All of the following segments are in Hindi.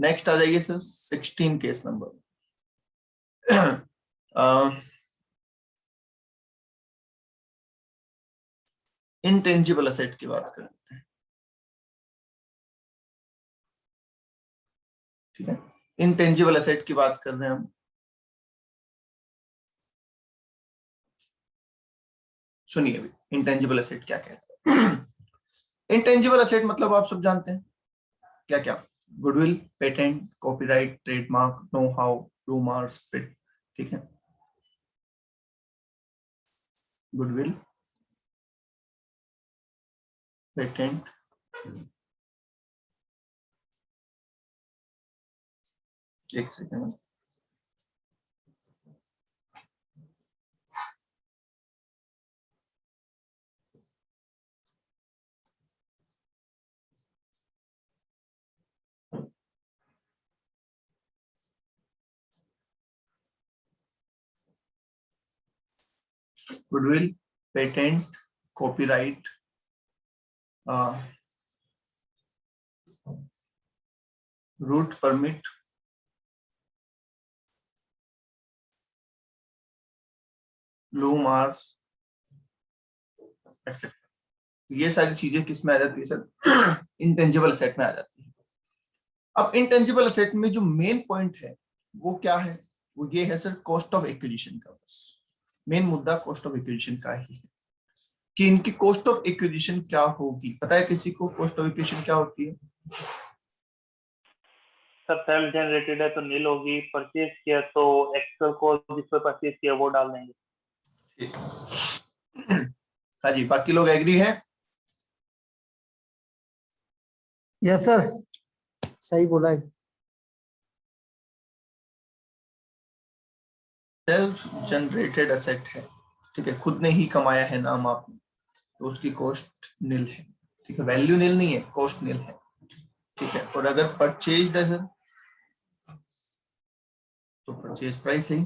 नेक्स्ट आ जाइए sir 16 case number. Intangible asset की बात करते हैं, ठीक है। इंटेंजिबल असेट की बात कर रहे हैं हम। सुनिए अभी इंटेंजिबल असेट क्या कहता है। इंटेंजिबल असेट मतलब आप सब जानते हैं क्या क्या, goodwill, patent, copyright, trademark, know how, rumours, ठीक है। गुडविल, पेटेंट, एक second, goodwill, patent, copyright, route permit, loom hours, etcetera. ये सारी चीजें किस में आ जाती है सर? इंटेंजिबल असेट में आ जाती है। अब इंटेंजिबल असेट में जो मेन पॉइंट है वो क्या है? वो ये है सर, कॉस्ट ऑफ एक्विजिशन का। बस मेन मुद्दा कॉस्ट ऑफ एक्विजिशन का ही है कि इनकी कॉस्ट ऑफ एक्विजिशन क्या होगी। पता है किसी को कॉस्ट ऑफ एक्विजिशन क्या होती है? सर सेल्फ जनरेटेड है तो नील होगी, परचेज किया तो एक्चुअल कॉस्ट जिस पर परचेज किया वो डाल देंगे। हाँ जी, बाकी लोग एग्री हैं? यस सर, सही बोला है। सेल्फ जनरेटेड असेट है, ठीक है, खुद ने ही कमाया है नाम आपने, तो उसकी कॉस्ट नील है, ठीक है। वैल्यू नील नहीं है, कॉस्ट नील है, ठीक है। और अगर परचेज्ड है सर तो परचेज प्राइस है,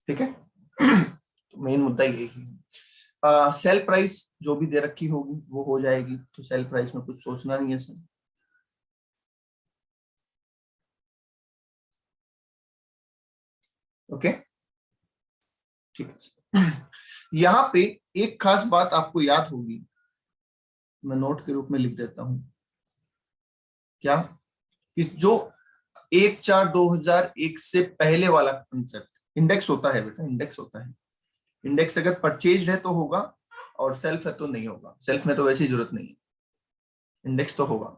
ठीक है। तो मेन मुद्दा यही है। सेल प्राइस जो भी दे रखी होगी वो हो जाएगी, तो सेल प्राइस में कुछ सोचना नहीं है सर। ओके, ठीक है सर। यहाँ पे एक खास बात आपको याद होगी, मैं नोट के रूप में लिख देता हूं, क्या कि जो 1/4/2001 से पहले वाला कंसेप्ट, इंडेक्स होता है बेटा, इंडेक्स होता है। इंडेक्स अगर परचेज्ड है तो होगा और सेल्फ है तो नहीं होगा। सेल्फ में तो वैसे ही जरूरत नहीं है, इंडेक्स तो होगा,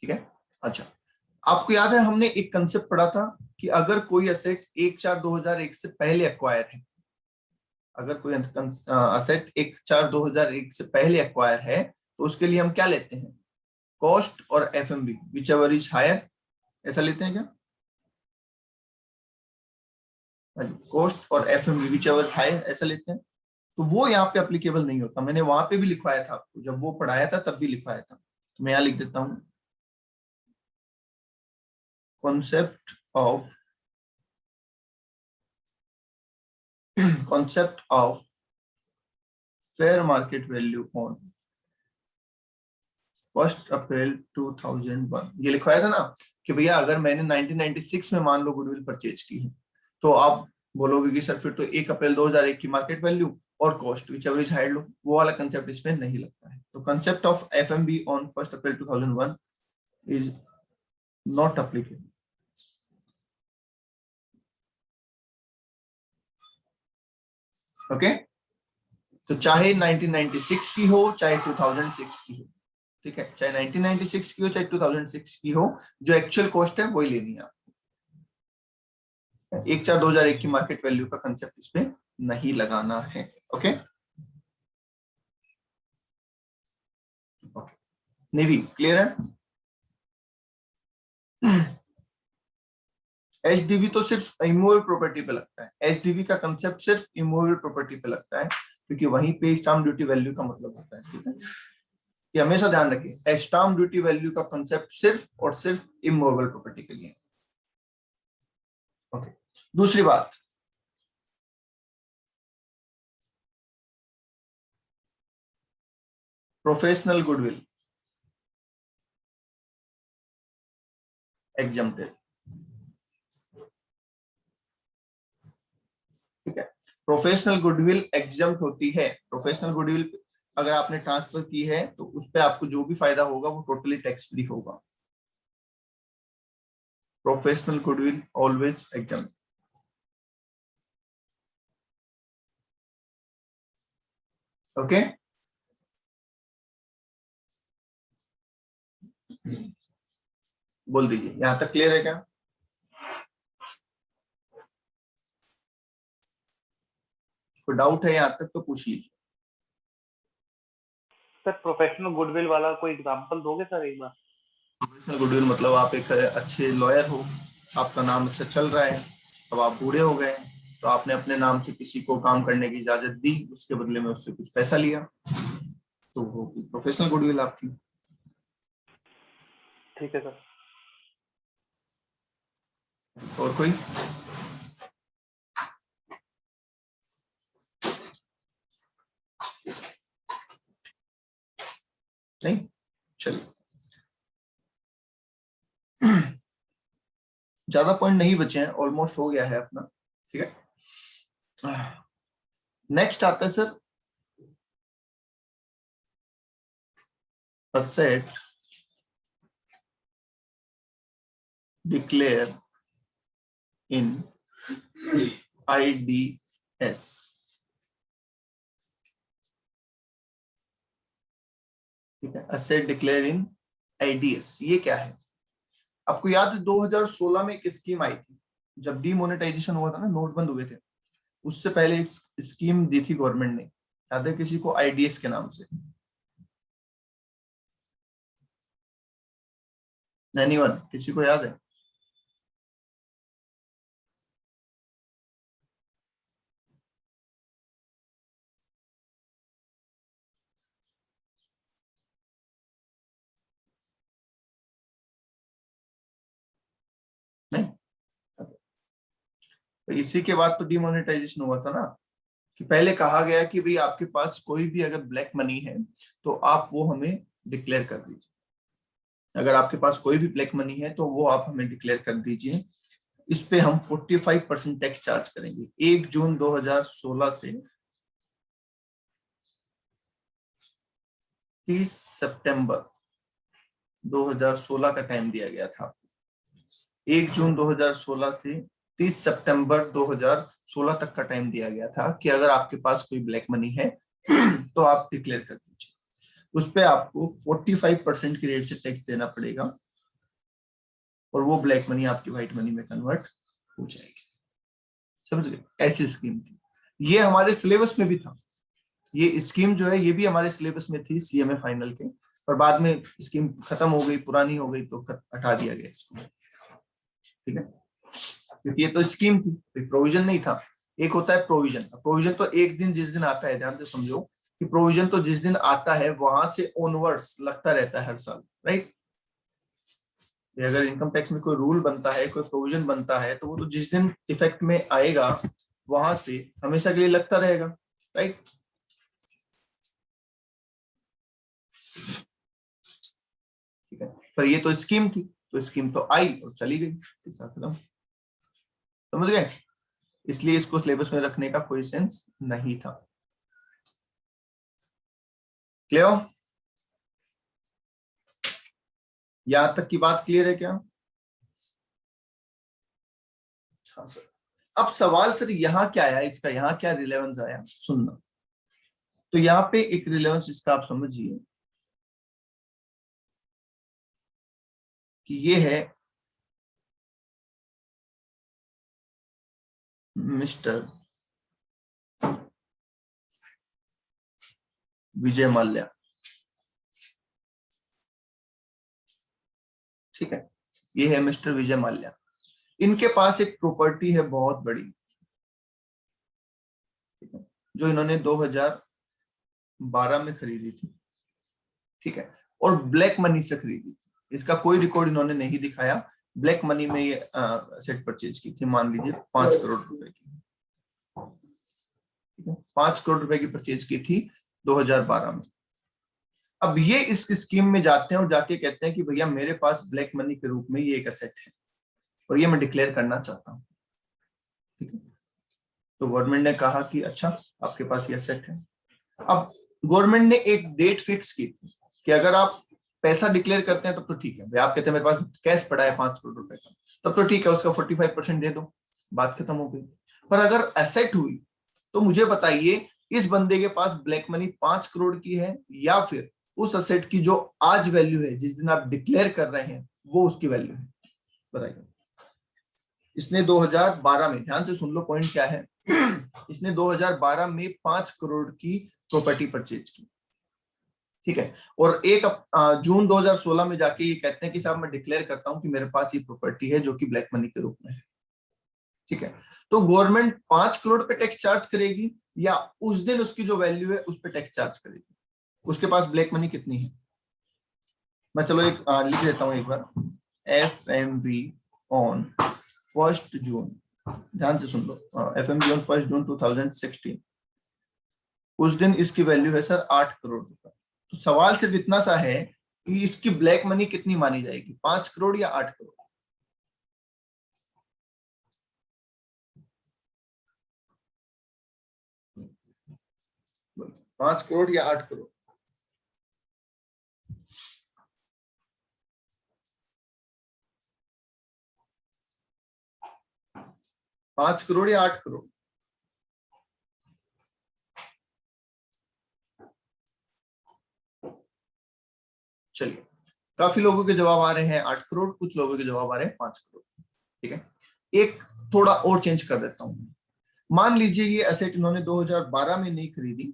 ठीक है। अच्छा, आपको याद है हमने एक कंसेप्ट पढ़ा था कि अगर कोई असेट 1/4/2001 से पहले एक्वायर है, अगर कोई असेट 1/4/2001 से पहले एक्वायर है तो उसके लिए हम क्या लेते हैं? कॉस्ट और FMV whichever is higher, ऐसा लेते हैं क्या? कॉस्ट और एफएमवी विच एवर हायर, ऐसा लेते हैं। तो वो यहाँ पे अप्लीकेबल नहीं होता, मैंने वहां पे भी लिखवाया था आपको, जब वो पढ़ाया था तब भी लिखवाया था। तो मैं यहाँ लिख देता हूँ, concept of fair market value on 1 अप्रैल 2001। ये लिखवाया था ना कि भैया अगर मैंने 1996 में मान लो गुडविल परचेज की है, तो आप बोलोगे कि सर फिर तो 1 अप्रैल 2001 की मार्केट वैल्यू और कॉस्ट विच एवरेज हायर लो, वो वाला कंसेप्ट इसमें नहीं लगता है। तो concept of FMV on 1 April 2001 is not applicable. Okay, तो चाहे 1996 की हो चाहे 2006 की हो, ठीक है, चाहे 1996 की हो चाहे 2006 की हो, जो एक्चुअल कॉस्ट है वही लेनी है आपको। 1/4/2001 की मार्केट वैल्यू का कंसेप्ट इस पे नहीं लगाना है। ओके ओके, नेवी क्लियर है? एचडीबी तो सिर्फ इमूवेबल प्रॉपर्टी पे लगता है, एचडीबी का कंसेप्ट सिर्फ इमूवेबल प्रॉपर्टी पे लगता है, क्योंकि वहीं पे स्टाम्प ड्यूटी वैल्यू का मतलब होता है, ठीक है। ये हमेशा ध्यान रखिए, स्टाम्प ड्यूटी वैल्यू का कंसेप्ट सिर्फ और सिर्फ इमूवेबल प्रॉपर्टी के लिए। ओके, दूसरी बात, प्रोफेशनल गुडविल एग्जम्प्टेड। ठीक है, प्रोफेशनल गुडविल एग्जम्प्ट होती है। प्रोफेशनल गुडविल अगर आपने ट्रांसफर की है तो उस पर आपको जो भी फायदा होगा वो टोटली टैक्स फ्री होगा। Professional goodwill always exempt. Okay, बोल दीजिए, यहां तक क्लियर है क्या? कोई डाउट है यहां तक तो पूछ लीजिए। सर प्रोफेशनल गुडविल वाला कोई एग्जांपल दोगे सर एक बार? प्रोफेशनल गुडविल मतलब आप एक अच्छे लॉयर हो, आपका नाम अच्छा चल रहा है, अब आप बूढ़े हो गए तो आपने अपने नाम से किसी को काम करने की इजाजत दी, उसके बदले में उससे कुछ पैसा लिया, तो वो प्रोफेशनल गुडविल आपकी। ठीक है सर। और कोई? नहीं, चलिए। ज्यादा पॉइंट नहीं बचे हैं, ऑलमोस्ट हो गया है अपना। ठीक है, नेक्स्ट आता है sir asset declare in IDS। ठीक है, असेट डिक्लेयर इन IDS ये क्या है? आपको याद है 2016 में एक स्कीम आई थी, जब डीमोनेटाइजेशन हुआ था ना, नोट बंद हुए थे, उससे पहले एक स्कीम दी थी गवर्नमेंट ने, याद है किसी को? IDS के नाम से। एनीवन, किसी को याद है? नहीं? तो इसी के बाद तो डीमोनेटाइजेशन हुआ था ना, कि पहले कहा गया कि भाई आपके पास कोई भी अगर ब्लैक मनी है तो आप वो हमें डिक्लेयर कर दीजिए। अगर आपके पास कोई भी ब्लैक मनी है तो वो आप हमें डिक्लेयर कर दीजिए, इस पे हम 45% टैक्स चार्ज करेंगे। 1 जून 2016 से 30 सितंबर 2016 का टाइम दिया गया था। 1 जून 2016 से 30 सितंबर 2016 तक का टाइम दिया गया था कि अगर आपके पास कोई ब्लैक मनी है तो आप डिक्लेयर कर दीजिए। उस पे आपको 45% की रेट से टैक्स देना पड़ेगा और वो ब्लैक मनी आपकी व्हाइट मनी में कन्वर्ट हो जाएगी। समझ गए? ऐसी स्कीम थी, ये हमारे सिलेबस में भी था। ये स्कीम जो है ये भी हमारे सिलेबस में थी CMA फाइनल के, पर बाद में स्कीम खत्म हो गई, पुरानी हो गई तो हटा दिया गया इसको। ठीक है, क्योंकि ये तो स्कीम थी, प्रोविजन नहीं था। एक होता है प्रोविजन, प्रोविजन तो एक दिन जिस दिन आता है, ध्यान से समझो कि प्रोविजन तो जिस दिन आता है वहां से ऑनवर्ड्स लगता रहता है हर साल, राइट? अगर इनकम टैक्स में कोई रूल बनता है, कोई प्रोविजन बनता है, तो वो तो जिस दिन इफेक्ट में आएगा वहां से हमेशा के लिए लगता रहेगा, राइट? ठीक है, पर ये तो स्कीम थी, तो स्कीम तो आई और चली गई, खत्म। समझ गए? इसलिए इसको सिलेबस में रखने का कोई सेंस नहीं था। क्लियर? यहां तक की बात क्लियर है क्या? हाँ सर। अब सवाल सर यहाँ क्या आया, इसका यहाँ क्या रिलेवेंस आया, सुनना। तो यहाँ पे एक रिलेवेंस इसका आप समझिए कि ये है मिस्टर विजय माल्या। ठीक है, ये है मिस्टर विजय माल्या। इनके पास एक प्रॉपर्टी है बहुत बड़ी, ठीक है, जो इन्होंने 2012 में खरीदी थी। ठीक है, और ब्लैक मनी से खरीदी थी। इसका कोई रिकॉर्ड इन्होंने नहीं दिखाया। ब्लैक मनी में ये सेट परचेज की थी, मान लीजिए 5 करोड़ रुपए की। ठीक है, 5 करोड़ रुपए की परचेज की थी 2012 में। अब ये इस स्कीम में जाते हैं और जाके कहते हैं कि भैया मेरे पास ब्लैक मनी के रूप में ये एक एसेट है और ये मैं डिक्लेयर करना चाहता हूँ, ठीक है। तो गवर्नमेंट ने कहा कि अच्छा आपके पास ये एसेट है। अब गवर्नमेंट ने एक डेट फिक्स की थी कि अगर आप पैसा डिक्लेयर करते हैं तब तो ठीक है, भाई आप कहते हैं मेरे पास कैश पड़ा है 5 करोड़ रुपए का, तब तो ठीक है, उसका 45% दे दो, बात खत्म हो गई। पर अगर एसेट हुई तो मुझे बताइए इस बंदे के पास ब्लैक मनी 5 करोड़ की है या फिर उस एसेट की जो आज वैल्यू है, जिस दिन आप डिक्लेयर कर रहे हैं, वो उसकी वैल्यू है, बताइए। इसने 2012 में, ध्यान से सुन लो पॉइंट क्या है, इसने 2012 में 5 करोड़ की प्रॉपर्टी परचेज की, ठीक है। और जून 2016 में जाके ये कहते हैं कि साहब मैं डिक्लेयर करता हूं कि मेरे पास ये प्रॉपर्टी है जो कि ब्लैक मनी के रूप में है, ठीक है। तो गवर्नमेंट 5 करोड़ पे टैक्स चार्ज करेगी या उस दिन उसकी जो वैल्यू है उस पे टैक्स चार्ज करेगी? उसके पास ब्लैक मनी कितनी है, मैं चलो एक लिख देता हूं एक बार, FMV ऑन 1 जून, ध्यान से सुन लो, FMV ऑन 1 जून 2016, उस दिन इसकी वैल्यू है सर 8 करोड़ रुपए। तो सवाल सिर्फ इतना सा है कि इसकी ब्लैक मनी कितनी मानी जाएगी, 5 करोड़ या 8 करोड़? 5 करोड़ या 8 करोड़? 5 करोड़ या 8 करोड़? चलिए, काफी लोगों के जवाब आ रहे हैं 8 करोड़, कुछ लोगों के जवाब आ रहे हैं 5 करोड़, ठीक है। एक थोड़ा और चेंज कर देता हूं, मान लीजिए ये एसेट इन्होंने 2012 में नहीं खरीदी,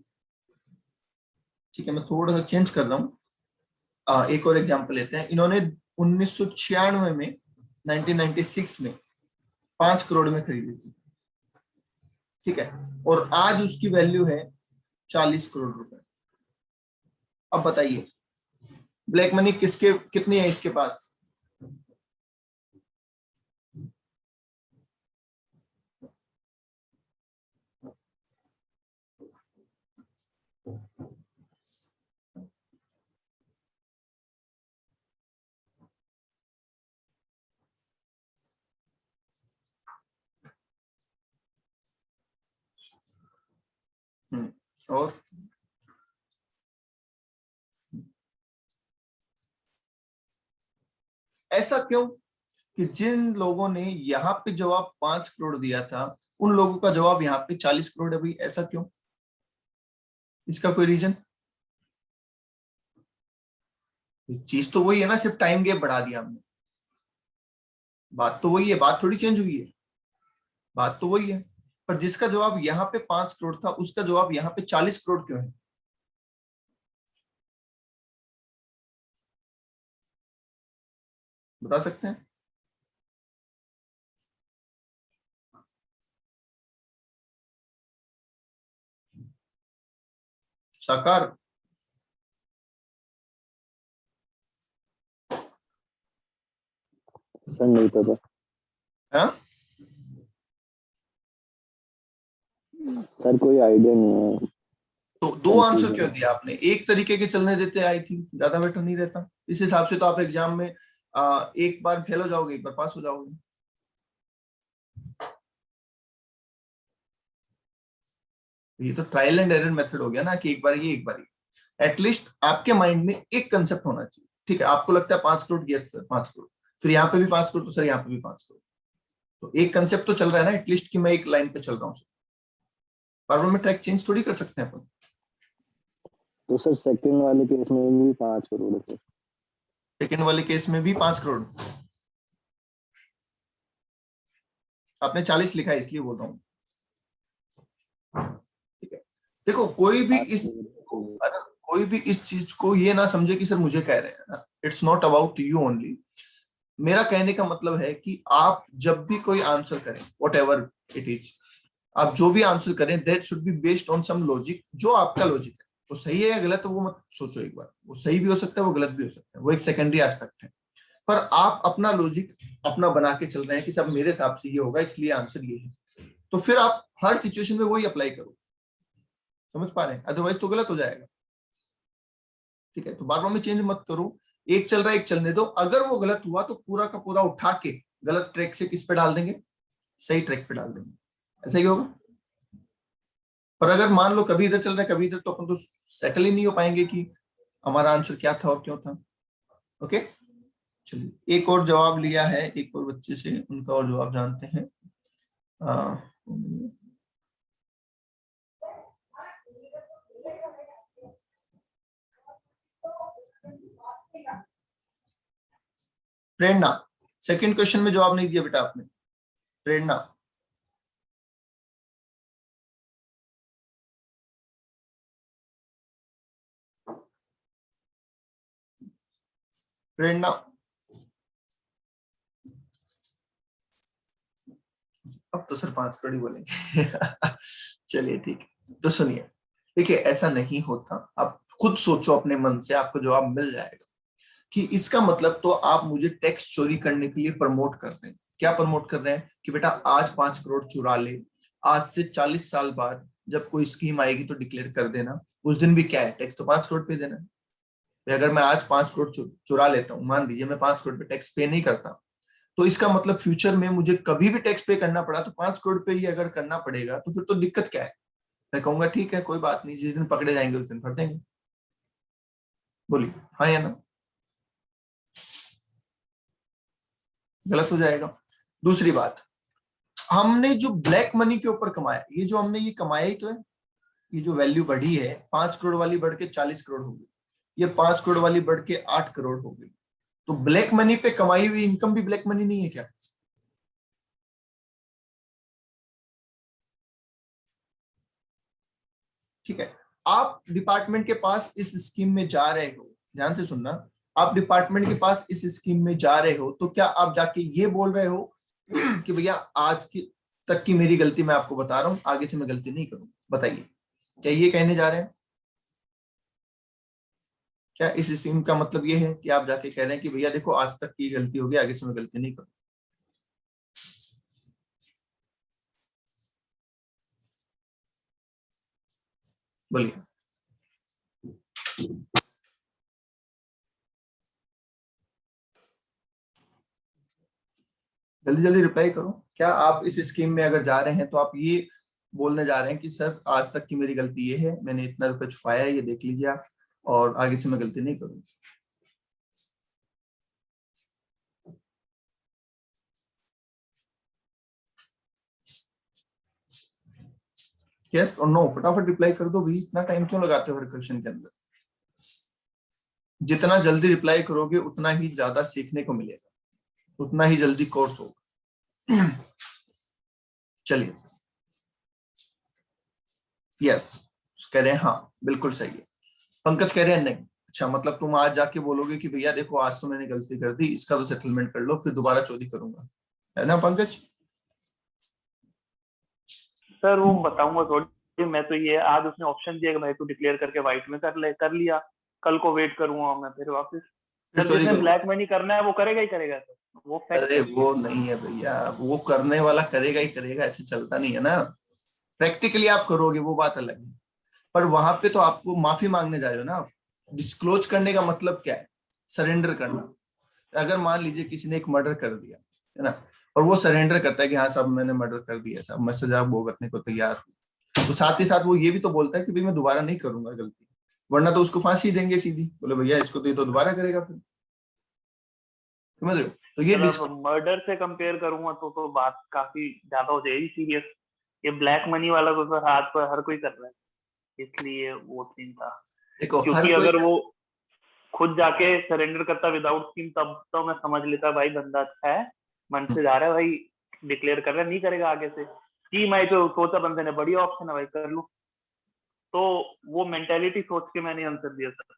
ठीक है, मैं थोड़ा सा चेंज कर रहा हूं। एक और एग्जांपल लेते हैं, इन्होंने 1996 में 1996 में 5 करोड़ में खरीदी थी, ठीक है, और आज उसकी वैल्यू है 40 करोड़ रुपए। अब बताइए ब्लैक मनी किसके कितनी है इसके पास? और ऐसा क्यों कि जिन लोगों ने यहाँ पे जवाब 5 करोड़ दिया था उन लोगों का जवाब यहाँ पे 40 करोड़ है, भाई ऐसा क्यों? इसका कोई रीजन? चीज तो वही है ना, सिर्फ टाइम गैप बढ़ा दिया हमने, बात तो वही है, बात थोड़ी चेंज हुई है, बात तो वही है। पर जिसका जवाब यहाँ पे 5 करोड़ था उसका जवाब यहाँ पे 40 करोड़ क्यों है? बता सकते हैं? साकार? सर नहीं पता। हाँ सर कोई आइडिया नहीं है। तो दो आंसर क्यों दिया आपने? एक तरीके के चलने देते, आई थी ज्यादा बेटर नहीं रहता? इस हिसाब से तो आप एग्जाम में एक बार फेल हो जाओगे, एक बार पास हो जाओगे। ये तो ट्रायल एंड एरर मेथड हो गया ना, कि एक बार ये एक बार ये। एटलीस्ट आपके माइंड में एक कंसेप्ट होना चाहिए, ठीक है, आपको लगता है 5 करोड़, यस सर 5 करोड़, फिर यहाँ पे भी 5 करोड़, तो सर यहाँ पे भी 5 करोड़, तो एक कंसेप्ट तो चल रहा है ना एटलीस्ट, कि मैं एक लाइन पे चल रहा हूँ। बार बार में ट्रैक चेंज थोड़ी कर सकते हैं अपन। तो सर सेकंड वाले केस में भी 5 करोड़ है सर। सेकंड वाले केस में भी 5 करोड़? आपने 40 लिखा है इसलिए बोल रहा हूँ, ठीक है। देखो कोई भी इस चीज को ये ना समझे कि सर मुझे कह रहे हैं ना, it's not about you only. मेरा कहने का मतलब है कि आप जब भी कोई आंसर करें, वट एवर इट इज, आप जो भी आंसर करें that should be based on some logic. जो आपका लॉजिक है वो सही है या गलत है वो मत सोचो एक बार, वो सही भी हो सकता है वो गलत भी हो सकता है, वो एक सेकेंडरी एस्पेक्ट है। पर आप अपना लॉजिक अपना बना के चल रहे हैं कि सब मेरे हिसाब से ये होगा इसलिए आंसर ये है, तो फिर आप हर सिचुएशन में वही अप्लाई करो, समझ पा रहे हैं? अदरवाइज तो गलत हो जाएगा, ठीक है, तो बार बार में चेंज मत करो, एक चल रहा है एक चलने दो, अगर वो गलत हुआ तो पूरा का पूरा उठा के गलत ट्रैक से किस पे डाल देंगे, सही ट्रैक पे डाल देंगे, ऐसा ही होगा। पर अगर मान लो कभी इधर चल रहा है कभी इधर, तो अपन तो सेटल ही नहीं हो पाएंगे कि हमारा आंसर क्या था और क्यों था। ओके, चलिए एक और जवाब लिया है एक और बच्चे से, उनका और जवाब जानते हैं। प्रेरणा, सेकंड क्वेश्चन में जवाब नहीं दिया बेटा आपने। प्रेरणा, प्रेरणा, अब तो सर 5 करोड़ ही बोलेंगे। चलिए ठीक है, तो सुनिए, देखिए ऐसा नहीं होता, आप खुद सोचो अपने मन से, आपको जवाब मिल जाएगा कि इसका मतलब तो आप मुझे टैक्स चोरी करने के लिए प्रमोट कर रहे हैं। क्या प्रमोट कर रहे हैं कि बेटा आज 5 करोड़ चुरा ले, आज से 40 साल बाद जब कोई स्कीम आएगी तो डिक्लेयर कर देना, उस दिन भी क्या है, टैक्स तो 5 करोड़ पे देना है। अगर मैं आज 5 करोड़ चुरा लेता हूँ, मान लीजिए मैं 5 करोड़ पे टैक्स पे नहीं करता, तो इसका मतलब फ्यूचर में मुझे कभी भी टैक्स पे करना पड़ा तो 5 करोड़ पे ही अगर करना पड़ेगा, तो फिर तो दिक्कत क्या है। मैं कहूंगा ठीक है कोई बात नहीं, जिस दिन पकड़े जाएंगे उस दिन भर देंगे। बोलिए हाँ या ना, गलत हो जाएगा। दूसरी बात, हमने जो ब्लैक मनी के ऊपर कमाया, ये जो हमने ये कमाया ही तो है, ये जो वैल्यू बढ़ी है 5 करोड़ वाली बढ़ के 40 करोड़ हो गई, ये 5 करोड़ वाली बढ़ के 8 करोड़ हो गई, तो ब्लैक मनी पे कमाई हुई इनकम भी ब्लैक मनी नहीं है क्या। ठीक है, आप डिपार्टमेंट के पास इस स्कीम में जा रहे हो, ध्यान से सुनना, आप डिपार्टमेंट के पास इस स्कीम में जा रहे हो, तो क्या आप जाके ये बोल रहे हो कि भैया आज की तक की मेरी गलती मैं आपको बता रहा हूं, आगे से मैं गलती नहीं करूंगा। बताइए क्या ये कहने जा रहे हैं। क्या इस स्कीम का मतलब ये है कि आप जाके कह रहे हैं कि भैया देखो आज तक की गलती होगी, आगे से मैं गलती नहीं करूंगा। बोलिए, जल्दी जल्दी रिप्लाई करो। क्या आप इस स्कीम में अगर जा रहे हैं तो आप ये बोलने जा रहे हैं कि सर आज तक की मेरी गलती ये है, मैंने इतना रुपए छुपाया है, ये देख लीजिए आप, और आगे से मैं गलती नहीं करूंगा। यस और नो, फटाफट रिप्लाई कर दो भाई, इतना टाइम क्यों लगाते हो हर क्वेश्चन के अंदर। जितना जल्दी रिप्लाई करोगे उतना ही ज्यादा सीखने को मिलेगा, उतना ही जल्दी कोर्स होगा। चलिए, यस कह रहे हैं हाँ बिल्कुल सही है। पंकज कह रहे हैं नहीं। अच्छा, मतलब तुम आज जाके बोलोगे कि भैया देखो आज तो मैंने गलती कर दी, इसका तो सेटलमेंट कर लो, फिर दोबारा चोरी करूंगा, है ना पंकज। सर वो बताऊंगा थोड़ी, मैं तो ये आज उसने ऑप्शन दिया कि भाई तू डिक्लेयर करके व्हाइट में कर लिया, कल को वेट करूंगा मैं फिर वापस। सर चोरी जिसने करो, ब्लैक मनी करना है वो करेगा ही करेगा सर, वो फैक्ट अरे है। वो नहीं है भैया, वो करने वाला करेगा ही करेगा, ऐसे चलता नहीं है ना। प्रैक्टिकली आप करोगे वो बात अलग है, पर वहां पे तो आपको माफी मांगने जा रहे हो ना आप। डिस्क्लोज करने का मतलब क्या है, सरेंडर करना। अगर मान लीजिए किसी ने एक मर्डर कर दिया है ना, और वो सरेंडर करता है कि हाँ साहब मैंने मर्डर कर दिया साहब, मैं सजा भुगतने को तैयार हूँ, तो साथ ही साथ वो ये भी तो बोलता है कि भाई मैं दोबारा नहीं करूंगा गलती, वरना तो उसको फांसी देंगे सीधी, बोले भैया इसको तो ये तो दोबारा करेगा फिर। समझ रहे हो, तो ये मतलब मर्डर से कंपेयर करूंगा तो बात काफी ज्यादा हो जाएगी सीरियस। ये ब्लैक मनी वाला तो सर हाथ पर हर कोई कर रहा है, इसलिए वो सीन था। देखो हर क्योंकि कोई, अगर वो खुद जाके सरेंडर करता विदाउट स्कीम, तब तो मैं समझ लेता भाई बंदा अच्छा है, मन से जा रहा है भाई, डिक्लेयर कर रहा है, नहीं करेगा आगे से। स्कीम आई तो सोचा बंदे ने बढ़िया ऑप्शन है भाई कर लूं, तो वो मेंटेलिटी सोच के मैंने आंसर दिया सर।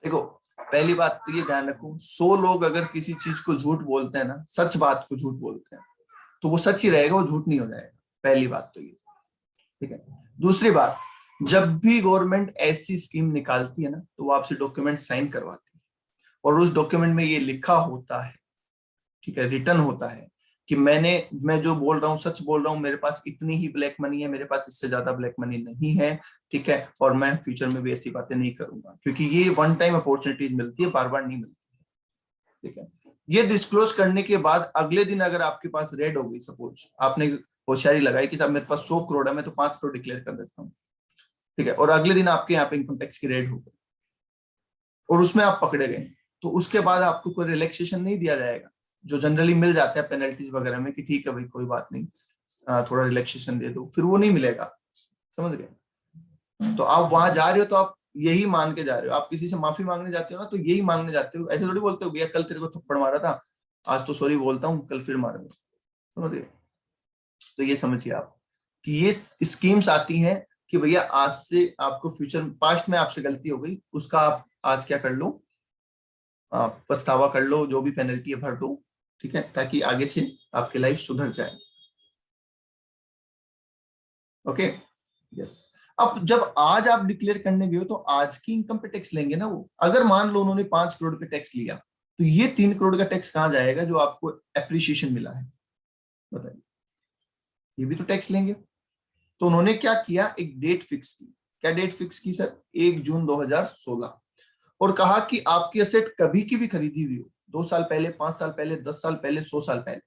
देखो पहली बात तो ये ध्यान रखो, 100 लोग अगर किसी चीज को झूठ बोलते हैं ना, सच बात को झूठ बोलते हैं, तो वो सच ही रहेगा, वो झूठ नहीं हो जाएगा। पहली बात तो ये, ठीक है। दूसरी बात, जब भी गवर्नमेंट ऐसी स्कीम निकालती है ना, तो वो आपसे डॉक्यूमेंट साइन करवाती है, और उस डॉक्यूमेंट में ये लिखा होता है, ठीक है, रिटर्न होता है कि मैं जो बोल रहा हूँ सच बोल रहा हूँ, मेरे पास इतनी ही ब्लैक मनी है, मेरे पास इससे ज्यादा ब्लैक मनी नहीं है, ठीक है, और मैं फ्यूचर में भी ऐसी बातें नहीं करूंगा, क्योंकि ये वन टाइम अपॉर्चुनिटीज मिलती है, बार बार नहीं मिलती, ठीक है। ये डिस्क्लोज करने के बाद अगले दिन अगर आपके पास रेड हो गई, सपोज आपने होशियारी लगाई कि साहब मेरे पास 100 करोड़ है, मैं तो 5 करोड़ डिक्लेयर कर देता हूँ, ठीक है, और अगले दिन आपके यहाँ पे इनकम टैक्स की रेड हो गई और उसमें आप पकड़े गए, तो उसके बाद आपको कोई रिलैक्सेशन नहीं दिया जाएगा, जो जनरली मिल जाता है पेनल्टीज वगैरह में कि ठीक है भाई कोई बात नहीं, थोड़ा रिलैक्सेशन दे दो, फिर वो नहीं मिलेगा, समझ गए। तो आप वहां जा रहे हो तो आप यही मान के जा रहे हो, आप किसी से माफी मांगने जाते हो ना तो यही मांगने जाते हो, ऐसे थोड़ी बोलते हो भैया कल तेरे को थप्पड़ मारा था, आज तो सॉरी बोलता हूँ, कल फिर मारूंगा, समझ गए। तो ये समझिए आप कि ये स्कीम्स आती हैं कि भैया आज से आपको फ्यूचर, पास्ट में आपसे गलती हो गई उसका आप आज क्या कर लो, पछतावा कर लो, जो भी पेनल्टी है भर दो, ठीक है, ताकि आगे से आपकी लाइफ सुधर जाए। Okay, yes. अब जब आज आप डिक्लेयर करने गए हो तो आज की इनकम पे टैक्स लेंगे ना वो, अगर मान लो उन्होंने 5 करोड़ पे टैक्स लिया तो ये 3 करोड़ का टैक्स कहां जाएगा जो आपको एप्रिसिएशन मिला है, बताइए, ये भी तो टैक्स लेंगे। तो उन्होंने क्या किया, एक डेट फिक्स की, क्या डेट फिक्स की सर, 1 जून 2016, और कहा कि आपकी असेट कभी की भी खरीदी हुई हो, 2 साल पहले, 5 साल पहले, 10 साल पहले, 100 साल पहले,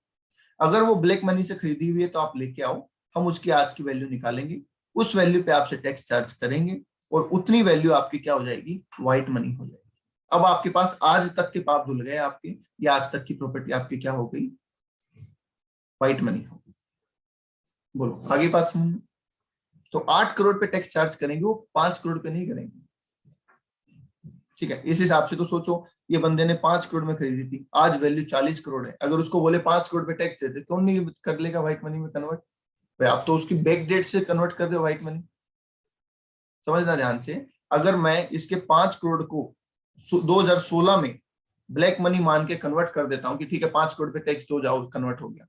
अगर वो ब्लैक मनी से खरीदी हुई है तो आप लेके आओ, हम उसकी आज की वैल्यू निकालेंगे, उस वैल्यू पे आपसे टैक्स चार्ज करेंगे और उतनी वैल्यू आपकी क्या हो जाएगी, व्हाइट मनी हो जाएगी। अब आपके पास आज तक के पाप धुल गए आपके, या आज तक की प्रॉपर्टी आपकी क्या हो गई, व्हाइट मनी हो गई। बोलो आगे बात समझ। तो 8 करोड़ पे टैक्स चार्ज करेंगे, वो 5 करोड़ पे नहीं करेंगे, ठीक है। इस हिसाब से तो सोचो, ये बंदे ने 5 करोड़ में खरीदी थी, आज वैल्यू 40 करोड़ है, अगर उसको बोले 5 करोड़ पे टैक्स देते, क्यों नहीं कर लेगा व्हाइट मनी में कन्वर्ट, भाई आप तो उसकी बैक डेट से कन्वर्ट कर रहे हो व्हाइट मनी, समझना ध्यान से। अगर मैं इसके 5 करोड़ को 2016 में ब्लैक मनी मान के कन्वर्ट कर देता हूँ कि ठीक है 5 करोड़ पे टैक्स दो, जाओ कन्वर्ट हो गया,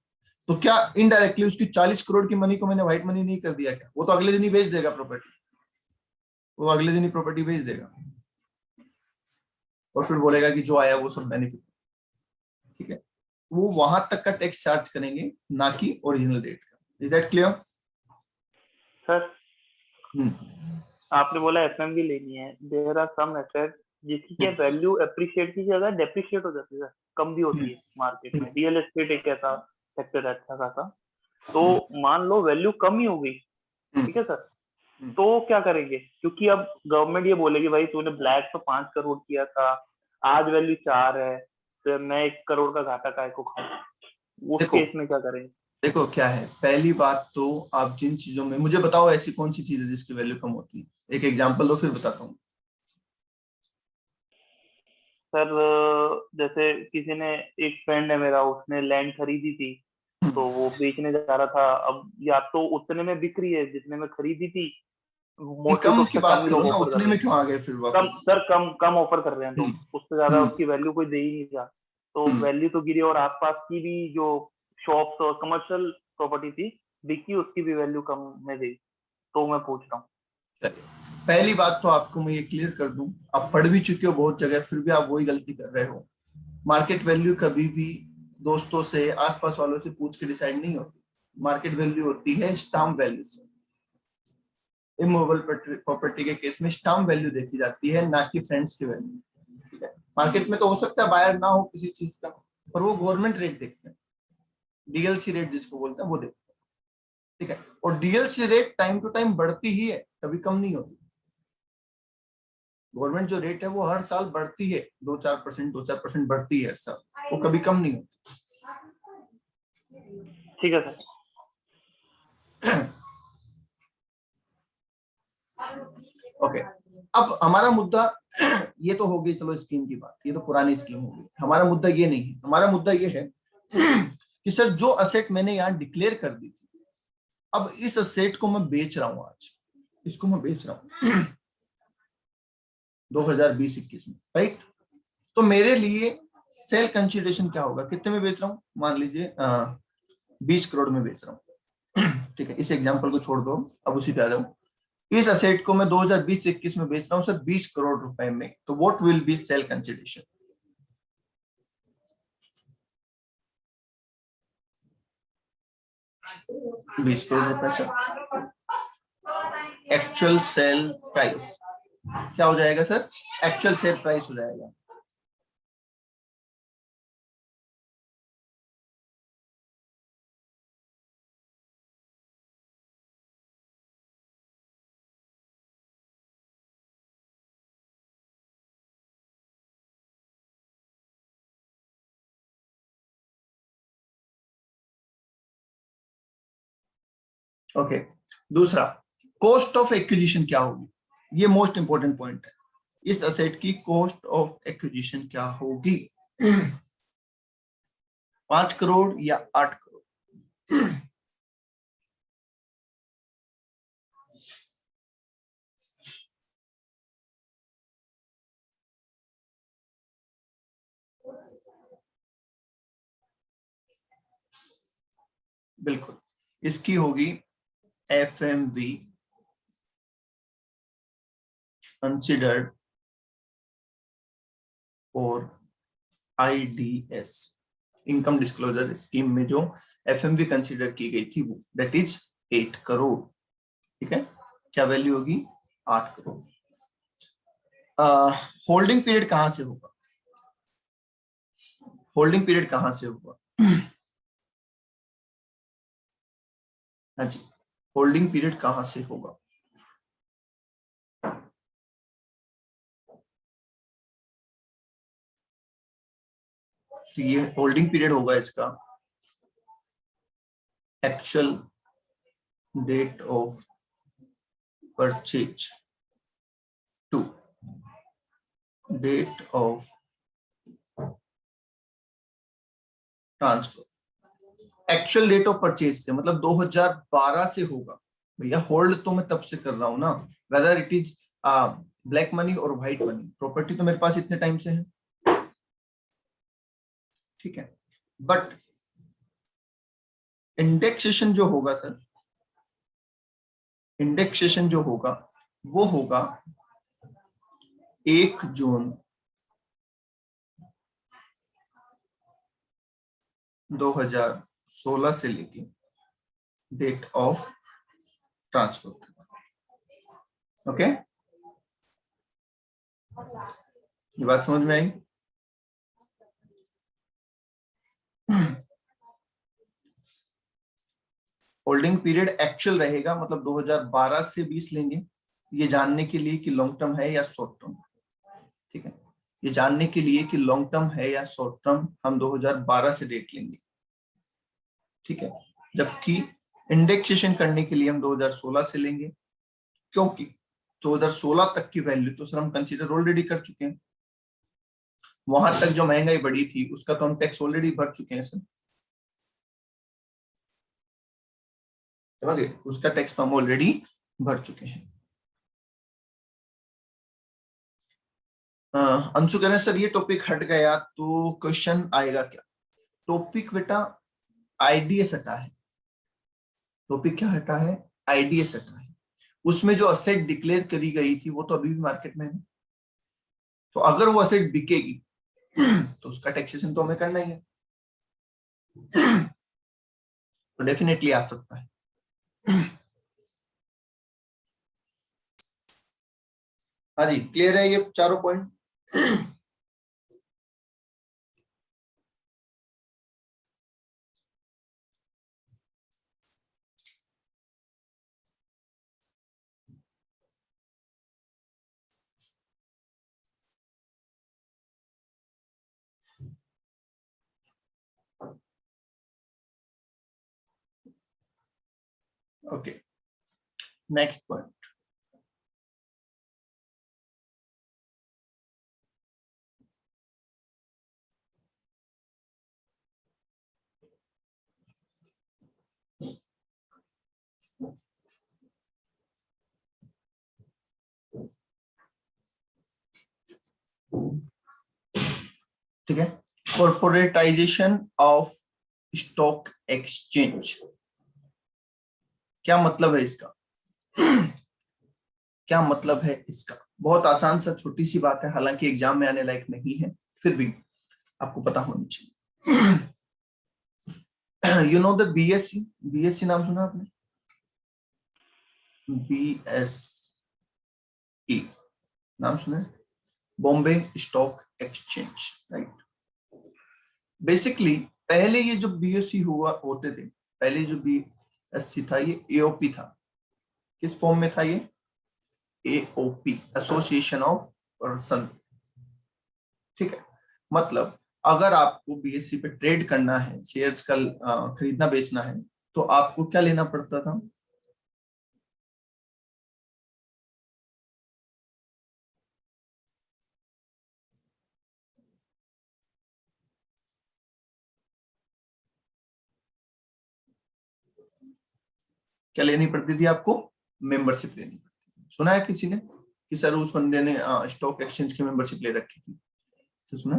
तो क्या इनडायरेक्टली उसकी 40 करोड़ की मनी को मैंने व्हाइट मनी नहीं कर दिया क्या, वो तो अगले दिन ही बेच देगा प्रॉपर्टी, वो अगले दिन ही प्रॉपर्टी बेच देगा और फिर बोलेगा कि जो आया वो सब बेनिफिट, ठीक है। वो वहां तक का टैक्स चार्ज करेंगे, ना कि ओरिजिनल रेट का। Is that clear sir? आपने बोला एफएमवी लेनी है, देयर आर सम एसेट जिसकी क्या वैल्यू अप्रिशिएट की जगह डेप्रिशिएट हो जाती है, कम भी होती है मार्केट में। रियल एस्टेट एक ऐसा सेक्टर है अच्छा खासा, तो मान लो वैल्यू कम ही हो गई, ठीक है सर, तो क्या करेंगे? क्योंकि अब गवर्नमेंट ये बोलेगी भाई तूने ब्लैक तो 5 करोड़ किया था, आज वैल्यू 4 है, तो मैं 1 करोड़ का घाटा काय को खाऊं, उस केस में क्या करेंगे? देखो क्या है, पहली बात तो आप जिन चीजों में, मुझे बताओ ऐसी कौन सी चीज है जिसकी वैल्यू कम होती है, एक एग्जांपल दो फिर बताता हूँ। सर जैसे किसी ने, एक फ्रेंड है मेरा, उसने लैंड खरीदी थी, तो वो बेचने जा रहा था, अब या तो उतने में बिक रही है जितने में खरीदी थी, मोस्टली कम तो की उससे बात कम ही करो लोग ना, ऑफर कर उतने रहे में हैं। क्यों आ गए फिर कम वापस। सर, कम ऑफर कर रहे हैं लोग, उससे ज्यादा उसकी वैल्यू कोई दे ही नहीं रहा, तो वैल्यू तो गिरी, और आसपास की भी जो शॉप्स और कमर्शियल प्रॉपर्टी थी बिकी, उसकी भी वैल्यू कम में दी, तो मैं पूछ रहा हूँ। पहली बात तो आपको मैं ये क्लियर कर दूं, आप पढ़ भी चुके हो बहुत जगह, फिर भी आप वही गलती कर रहे हो। मार्केट वैल्यू कभी भी दोस्तों से, आसपास वालों से पूछ के डिसाइड नहीं होती। मार्केट वैल्यू होती है स्टाम्प वैल्यू से। इमूवेबल प्रॉपर्टी के केस में स्टाम्प वैल्यू देखी जाती है, ना कि फ्रेंड्स की वैल्यू, ठीक है। मार्केट में तो हो सकता है बायर ना हो किसी चीज का, पर वो गवर्नमेंट रेट देखते हैं, डीएलसी रेट जिसको बोलते हैं वो देखते हैं, ठीक है। और DLC rate time to time बढ़ती ही है, कभी कम नहीं होती। गवर्नमेंट जो रेट है वो हर साल बढ़ती है, 2-4% बढ़ती है हर साल, वो कभी कम नहीं होती। ठीक है सर। ओके, अब हमारा मुद्दा ये तो हो गई, चलो स्कीम की बात, ये तो पुरानी स्कीम हो गई, हमारा मुद्दा ये नहीं है। हमारा मुद्दा ये है कि सर जो असेट मैंने यहाँ डिक्लेयर कर दी थी, अब इस असेट को मैं बेच रहा हूं, आज इसको मैं बेच रहा हूं 2020-21 में, राइट। तो मेरे लिए सेल कंसिडरेशन क्या होगा, कितने में बेच रहा हूं, मान लीजिए 20 करोड़ में बेच रहा हूं ठीक है। इस एग्जांपल को छोड़ दो, अब उसी पे आ जाओ। इस असेट को मैं 2020-21 में बेच रहा हूं सर 20 करोड़ रुपए में, तो what will be sale consideration? 20 crore रुपए सर। एक्चुअल सेल प्राइस क्या हो जाएगा सर? एक्चुअल सेल प्राइस हो जाएगा ओके। दूसरा, कॉस्ट ऑफ एक्विजिशन क्या होगी? ये मोस्ट इंपोर्टेंट पॉइंट है। इस असेट की कॉस्ट ऑफ एक्विजिशन क्या होगी? 5 करोड़ या 8 करोड़? बिल्कुल, इसकी होगी FMV कंसिडर्ड और IDS इनकम डिस्क्लोजर स्कीम में जो FMV कंसिडर की गई थी वो दैट इज 8 करोड़। ठीक है, क्या वैल्यू होगी? 8 करोड़। होल्डिंग पीरियड कहां से होगा? होल्डिंग पीरियड कहां से होगा? हाँ जी, होल्डिंग पीरियड कहां से होगा? तो ये होल्डिंग पीरियड होगा इसका actual date of purchase to date of transfer. Actual date of purchase से मतलब 2012 से होगा भैया। होल्ड तो मैं तब से कर रहा हूं ना, whether it is black money और व्हाइट मनी, प्रॉपर्टी तो मेरे पास इतने टाइम से है। ठीक है, बट इंडेक्सेशन जो होगा सर, इंडेक्सेशन जो होगा वो होगा 1 जून 2016 से लेके डेट ऑफ ट्रांसफर तक। ओके, ये बात समझ में आई? होल्डिंग पीरियड एक्चुअल रहेगा मतलब 2012 से 20 लेंगे, ये जानने के लिए कि लॉन्ग टर्म है या शॉर्ट टर्म। ठीक है, ये जानने के लिए कि लॉन्ग टर्म है या शॉर्ट टर्म हम 2012 से डेट लेंगे। ठीक है, जबकि इंडेक्सेशन करने के लिए हम 2016 से लेंगे, क्योंकि 2016 तक की वैल्यू तो सर हम कंसीडर ऑलरेडी कर चुके हैं। वहां तक जो महंगाई बढ़ी थी उसका तो हम टैक्स ऑलरेडी भर चुके हैं सर, समझिए, उसका टैक्स तो हम ऑलरेडी भर चुके हैं। अंशु कह रहे हैं सर ये टॉपिक हट गया तो क्वेश्चन आएगा क्या? टॉपिक बेटा आईडीएस हटा है। टॉपिक क्या हटा है? आईडीएस हटा है। उसमें जो असेट डिक्लेयर करी गई थी वो तो अभी भी मार्केट में है, तो अगर वो असेट बिकेगी तो उसका टैक्सेशन तो हमें करना ही है, तो डेफिनेटली आ सकता है। हाँ जी, क्लियर है ये चारों पॉइंट? Okay, next point. ठीक है, कॉर्पोरेटाइजेशन ऑफ स्टॉक एक्सचेंज क्या मतलब है इसका? क्या मतलब है इसका? बहुत आसान सा छोटी सी बात है, हालांकि एग्जाम में आने लायक नहीं है, फिर भी आपको पता होनी चाहिए। You know the BSE, BSE नाम सुना आपने? BSE नाम सुना है? Bombay stock exchange, right? Basically पहले ये जो BSE हुआ होते थे, पहले जो BSE था ये AOP था। किस फॉर्म में था ये? AOP, association of person. ठीक है, मतलब अगर आपको BSE पे ट्रेड करना है, शेयर्स का खरीदना बेचना है, तो आपको क्या लेना पड़ता था? क्या लेनी पड़ती थी आपको? मेंबरशिप लेनी पड़ती थी। सुना है किसी ने कि सर उस बंदे ने स्टॉक एक्सचेंज की मेंबरशिप ले रखी थी? सुना?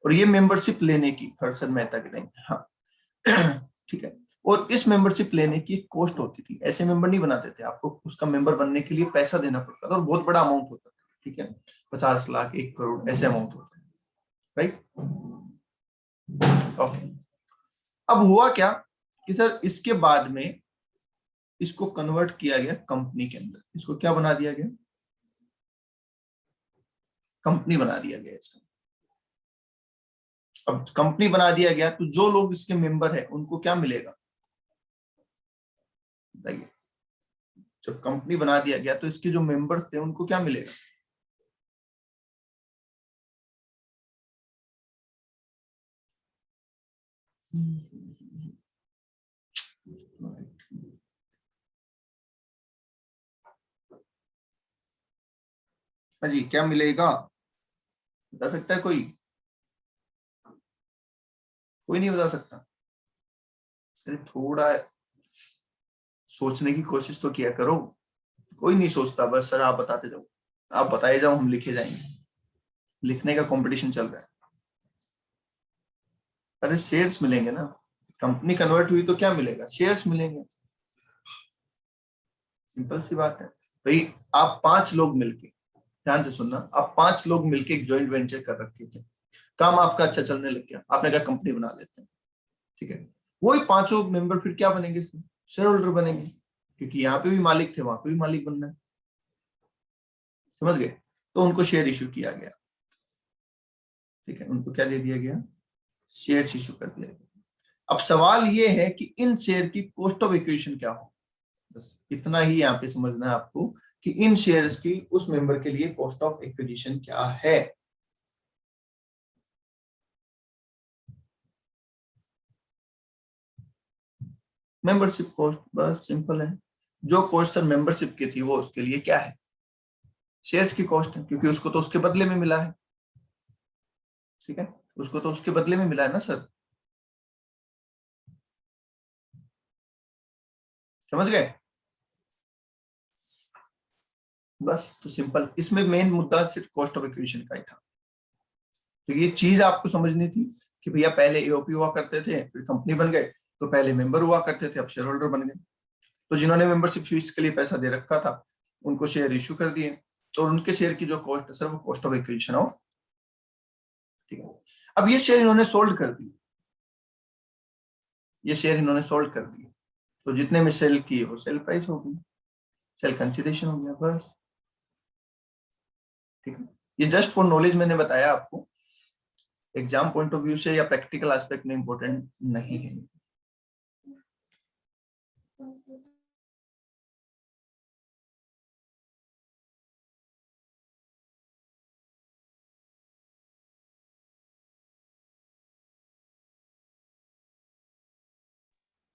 और ये मेंबरशिप लेने की हर्षद मेहता के टाइम, हाँ ठीक है, और इस मेंबरशिप लेने की कॉस्ट होती थी। ऐसे मेंबर नहीं बनाते थे, आपको उसका मेंबर बनने के लिए पैसा देना पड़ता था, और बहुत बड़ा अमाउंट होता था। ठीक है, 50 लाख, 1 करोड़ ऐसे अमाउंट होता है, राइट? ओके, अब हुआ क्या कि सर इसके बाद में इसको कन्वर्ट किया गया कंपनी के अंदर। इसको क्या बना दिया गया? कंपनी बना दिया गया इसका। अब कंपनी बना दिया गया तो जो लोग इसके मेंबर है उनको क्या मिलेगा? बताइए, जब कंपनी बना दिया गया तो इसके जो मेंबर्स थे उनको क्या मिलेगा? हाँ जी, क्या मिलेगा? बता सकता है कोई? कोई नहीं बता सकता? अरे थोड़ा सोचने की कोशिश तो किया करो। कोई नहीं सोचता, बस सर आप बताते जाओ, आप बताए जाओ, हम लिखे जाएंगे। लिखने का कंपटीशन चल रहा है। अरे शेयर्स मिलेंगे ना, कंपनी कन्वर्ट हुई तो क्या मिलेगा? शेयर्स मिलेंगे। सिंपल सी बात है भाई। आप 5 लोग मिलके, ध्यान से सुनना, आप 5 लोग मिलके एक जॉइंट वेंचर कर रखे थे, काम आपका अच्छा चलने लग गया, आपने कहा कंपनी बना लेते हैं। ठीक है, वही 5 मेंबर फिर क्या बनेंगे? शेयर होल्डर बनेंगे, क्योंकि यहाँ पे भी मालिक थे, वहां पे भी मालिक बनना है। समझ गए? तो उनको शेयर इश्यू किया गया। ठीक है, उनको क्या दे दिया गया? शेयर इश्यू कर दिया गया। अब सवाल ये है कि इन शेयर की कॉस्ट ऑफ इक्विजिशन क्या हो। बस इतना ही यहाँ पे समझना है आपको कि इन शेयर्स की उस मेंबर के लिए कॉस्ट ऑफ इक्विजिशन क्या है। मेंबरशिप कॉस्ट, बस सिंपल है। जो कॉस्ट सर मेंबरशिप की थी वो उसके लिए क्या है? शेयर्स की कॉस्ट है, क्योंकि उसको तो उसके बदले में मिला है। ठीक है, उसको तो उसके बदले में मिला है ना सर। समझ गए? बस तो सिंपल, इसमें मेन मुद्दा सिर्फ कॉस्ट ऑफ इक्विजिशन का ही था। तो ये चीज आपको समझनी थी कि भैया पहले एओपी हुआ करते थे, फिर कंपनी बन गए, तो पहले मेंबर हुआ करते थे, अब शेयर होल्डर बन गए। तो जिन्होंने मेंबरशिप फीस के लिए पैसा दे रखा था उनको शेयर इश्यू कर दिए, और उनके शेयर की जो कॉस्ट है सर वो कॉस्ट ऑफ एक्विजिशन ऑफ। ठीक है, अब ये शेयर इन्होंने सोल्ड कर दिए, ये शेयर इन्होंने सोल्ड कर दिए, तो जितने में सेल किए वो सेल प्राइस हो गई, सेल कंसिडरेशन हो गया, बस। ठीक है, ये जस्ट फॉर नॉलेज मैंने बताया आपको, एग्जाम पॉइंट ऑफ व्यू से या प्रैक्टिकल एस्पेक्ट में इंपॉर्टेंट नहीं है।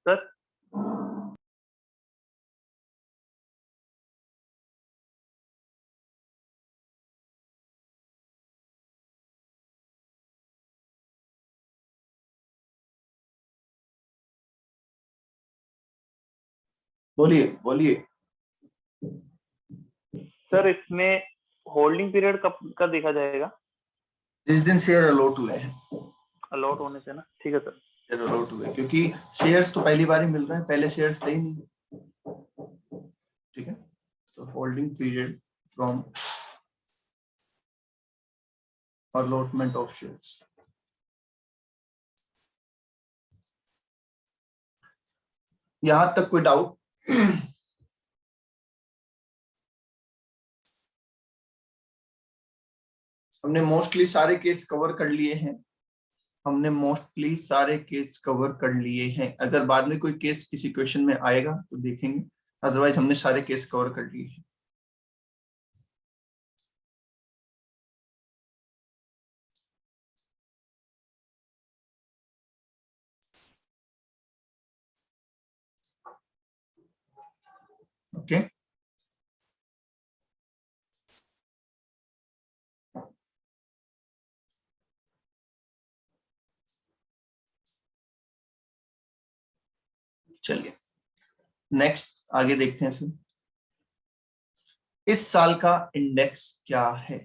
सर बोलिए बोलिए। सर इसमें होल्डिंग पीरियड कब का देखा जाएगा? जिस दिन शेयर अलॉट हुए हैं। अलॉट होने से ना, ठीक है सर। शेयर अलॉट हुए, क्योंकि शेयर्स तो पहली बार ही मिल रहे हैं, पहले शेयर्स थे ही नहीं। ठीक है, तो holding period from allotment of shares। यहां तक कोई डाउट? हमने मोस्टली सारे केस कवर कर लिए हैं। हमने मोस्टली सारे केस कवर कर लिए हैं। अगर बाद में कोई केस किसी क्वेश्चन में आएगा तो देखेंगे, अदरवाइज हमने सारे केस कवर कर लिए हैं। ओके, चलिए नेक्स्ट आगे देखते हैं। फिर इस साल का इंडेक्स क्या है?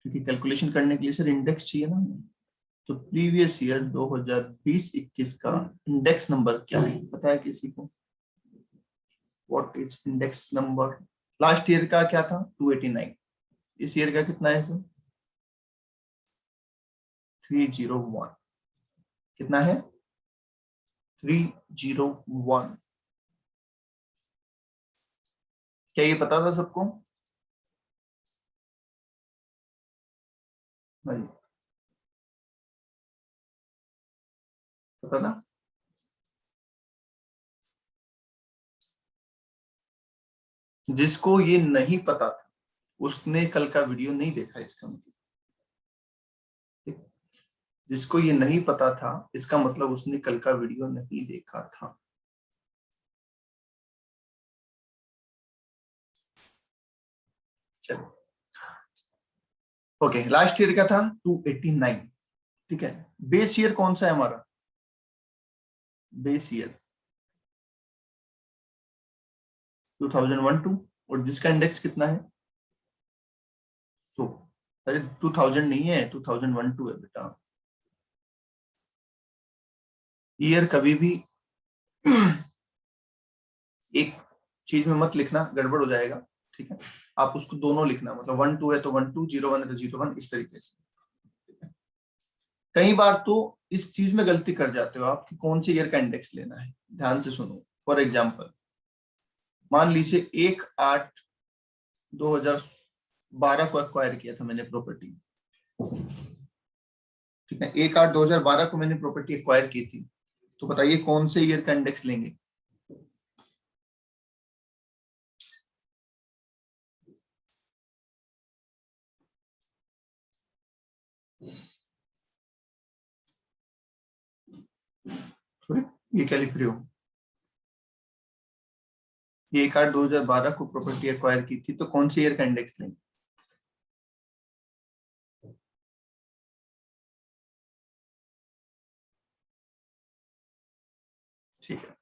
क्योंकि कैलकुलेशन करने के लिए सर इंडेक्स चाहिए ना। तो प्रीवियस ईयर 2020-21 का इंडेक्स नंबर क्या है, पता है किसी को? What is index number? Last year का क्या था? 289। इस ईयर का कितना है सर? 301। कितना है? 301। क्या ये पता था सबको? हाँ जी, पता था। जिसको ये नहीं पता था उसने कल का वीडियो नहीं देखा, इसका मतलब। जिसको ये नहीं पता था इसका मतलब उसने कल का वीडियो नहीं देखा था। चलो ओके, लास्ट ईयर का था 289। ठीक है, बेस ईयर कौन सा है हमारा? बेस ईयर 2001-2, और जिसका इंडेक्स कितना है? 100। अरे 2000 नहीं है, 2001-2 है बेटा। ईयर कभी भी एक चीज में मत लिखना, गड़बड़ हो जाएगा। ठीक है, आप उसको दोनों लिखना, मतलब 1-2 है तो 1-2, 0-1 है तो 0-1, इस तरीके से। कई बार तो इस चीज में गलती कर जाते हो आप कि कौन से ईयर का इंडेक्स लेना है। ध्यान से सुनो। फॉर एग्जाम्पल मान लीजिए 1/8/2012 को एक्वायर किया था मैंने प्रॉपर्टी। ठीक है, 1/8/2012 को मैंने प्रॉपर्टी एक्वायर की थी, तो बताइए कौन से ईयर का इंडेक्स लेंगे? सॉरी, ये क्या लिख रहे हो? ये 1/8/2012 को प्रॉपर्टी एक्वायर की थी, तो कौन से ईयर का इंडेक्स लेंगे? ठीक है,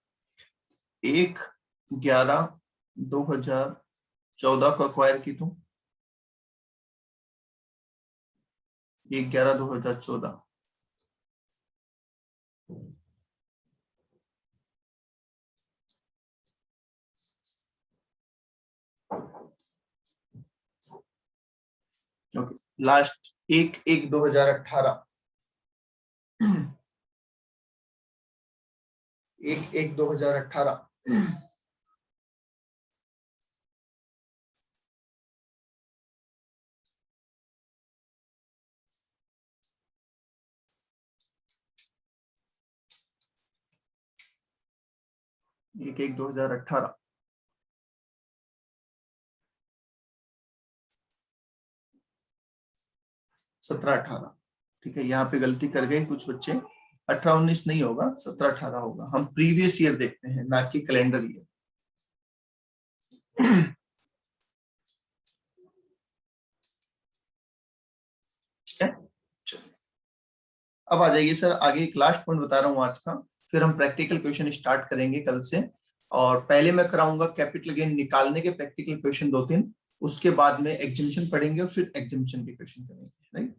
1/11/2014 को एक्वायर की, तो 1/11/2014। Okay, last 1/1/2018। 1/1/2018। 1/1/2018। 17-18। ठीक है, यहाँ पे गलती कर गए कुछ बच्चे। 18-19 नहीं होगा, 17-18 होगा। हम प्रीवियस ईयर देखते हैं ना कि कैलेंडर ईयर। ठीक है, चलिए अब आ जाइए सर आगे। एक लास्ट पॉइंट बता रहा हूँ आज का, फिर हम प्रैक्टिकल क्वेश्चन स्टार्ट करेंगे कल से। और पहले मैं कराऊंगा कैपिटल गेन निकालने के प्रैक्टिकल क्वेश्चन 2-3, उसके बाद में एग्जामिशन पढ़ेंगे और फिर एग्जामिशन के क्वेश्चन करेंगे। राइट,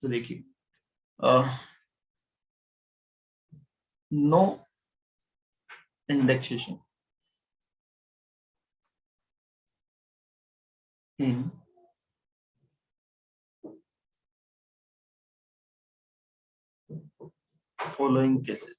तो देखिए no indexation in following cases.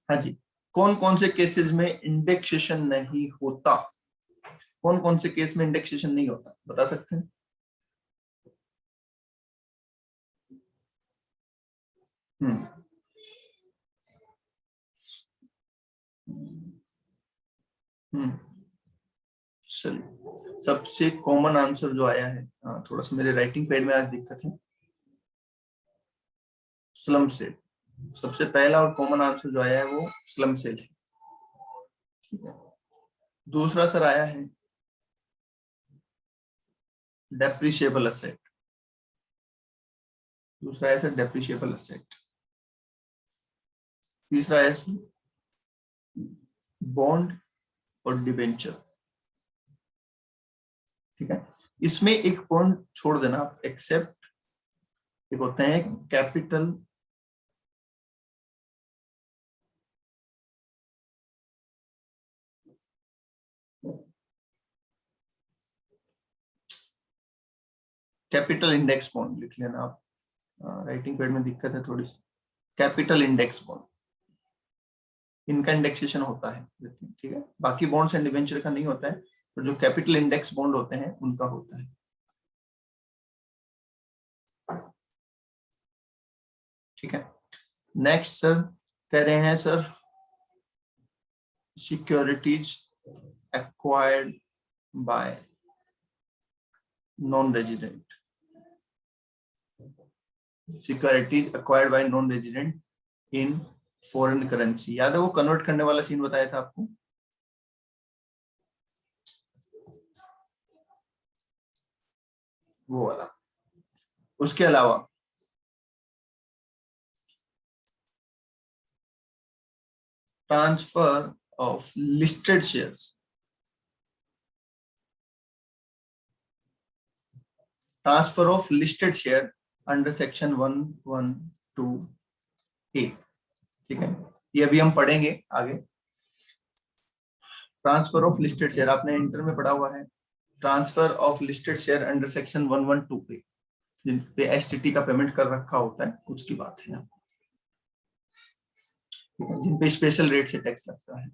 हाँ जी, कौन कौन से केसेस में इंडेक्सेशन नहीं होता, कौन कौन से केस में इंडेक्सेशन नहीं होता, बता सकते हैं? हम्म हम्म चलिए, सबसे कॉमन आंसर जो आया है, थोड़ा सा मेरे राइटिंग पैड में आज दिक्कत है, स्लम सेल। सबसे पहला और कॉमन आंसर जो आया है वो स्लम सेल है। ठीक है, दूसरा सर आया है डेप्रिशिएबल असेट। दूसरा है सर डेप्रिशिएबल असेट। तीसरा है सर बॉन्ड और डिबेंचर। ठीक है, इसमें एक पॉइंट छोड़ देना आप, एक्सेप्ट एक होते हैं कैपिटल कैपिटल इंडेक्स बॉन्ड, लिख लेना आप, राइटिंग पैड में दिक्कत है थोड़ी सी। कैपिटल इंडेक्स बॉन्ड, इनका इंडेक्सेशन होता है, ठीक है, बाकी बॉन्ड्स एंड डिबेंचर का नहीं होता है, तो जो कैपिटल इंडेक्स बॉन्ड होते हैं उनका होता है। ठीक है, नेक्स्ट सर कह रहे हैं sir securities acquired by non resident, securities acquired by non resident in foreign currency. याद है वो कन्वर्ट करने वाला सीन बताया था आपको? वो वाला। उसके अलावा transfer of listed shares, transfer of listed share under section 112A। ठीक है, ये अभी हम पढ़ेंगे आगे। ट्रांसफर ऑफ लिस्टेड शेयर आपने इंटर में पढ़ा हुआ है, transfer of listed share under section 112A, जिन पे एसटीटी का पेमेंट कर रखा होता है, उसकी बात है, जिन पे स्पेशल रेट से टैक्स लगता है।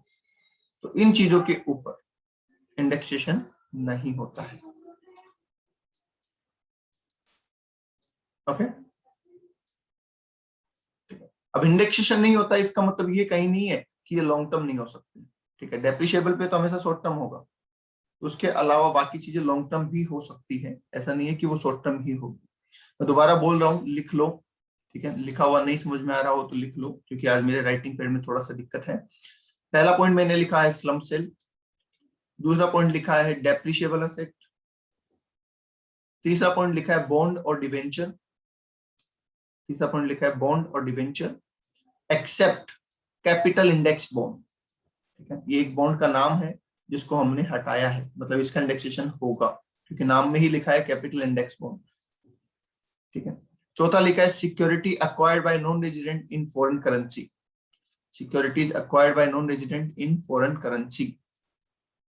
तो इन चीजों के ऊपर इंडेक्सेशन नहीं होता है। ओके, अब इंडेक्सेशन नहीं होता इसका मतलब ये कहीं नहीं है कि ये लॉन्ग टर्म नहीं हो सकते। ठीक है, डेप्रिशिएबल पे तो हमेशा शॉर्ट टर्म होगा, उसके अलावा बाकी चीजें लॉन्ग टर्म भी हो सकती है, ऐसा नहीं है कि वो शॉर्ट टर्म ही होगी। मैं दोबारा बोल रहा हूँ, लिख लो। ठीक है, लिखा हुआ नहीं समझ में आ रहा हो तो लिख लो, क्योंकि आज मेरे राइटिंग पैड में थोड़ा सा दिक्कत है। पहला पॉइंट मैंने लिखा है स्लम सेल, दूसरा पॉइंट लिखा है डेप्रिशिएबल असेट, तीसरा पॉइंट लिखा है बॉन्ड और डिवेंचर, तीसरा पॉइंट लिखा है बॉन्ड और debenture except capital index bond. ठीक है, ये एक बॉन्ड का नाम है जिसको हमने हटाया है, मतलब इसका इंडेक्सेशन होगा क्योंकि नाम में ही लिखा है कैपिटल इंडेक्स बॉन्ड। ठीक है, चौथा लिखा है security acquired bye non resident in foreign currency, securities acquired bye non resident in foreign currency.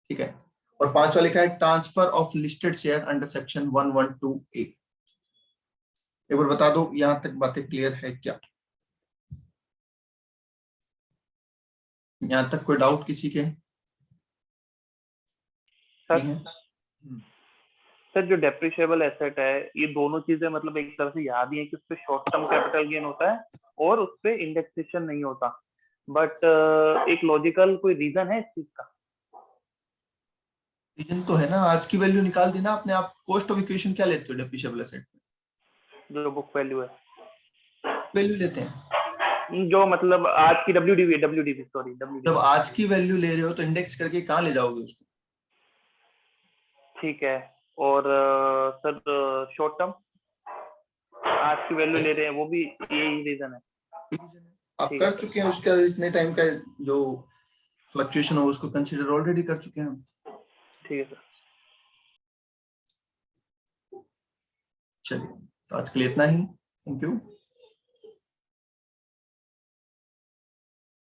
ठीक है, और पांचवा लिखा है transfer of listed share under section 112A। एक बार बता दो यहां तक बातें क्लियर है क्या? यहां तक कोई डाउट किसी के? सर नहीं है? सर जो डेप्रिशिएबल एसेट है, ये दोनों चीजें मतलब एक तरह से याद ही है कि उस पर शॉर्ट टर्म कैपिटल गेन होता है और उस पर इंडेक्सेशन नहीं होता, बट एक लॉजिकल कोई रीजन है इस चीज का? रीजन तो है ना, आज की वैल्यू निकाल दी ना आपने। आप कॉस्ट ऑफ इक्वेशन क्या लेते हो डेप्रिशिएबल एसेट में? जो बुक वैल्यू है, वैल्यू लेते हैं। जो मतलब आज की डब्ल्यूडीवी सॉरी जब डब्ल्यूडीवी। आज की वैल्यू ले रहे हो तो इंडेक्स करके कहाँ ले जाओगे उसको? ठीक है, और सर शॉर्ट टर्म आज की वैल्यू ले रहे हैं, वो भी यही रीजन है? आप ठीक है कर चुके हैं उसका इतने टाइम का जो फ्लक्चुएशन हो उसको कंसीडर ऑलरेडी कर चुके हैं हम। ठीक है सर। चलिए, तो आज के लिए इतना ही। Thank you.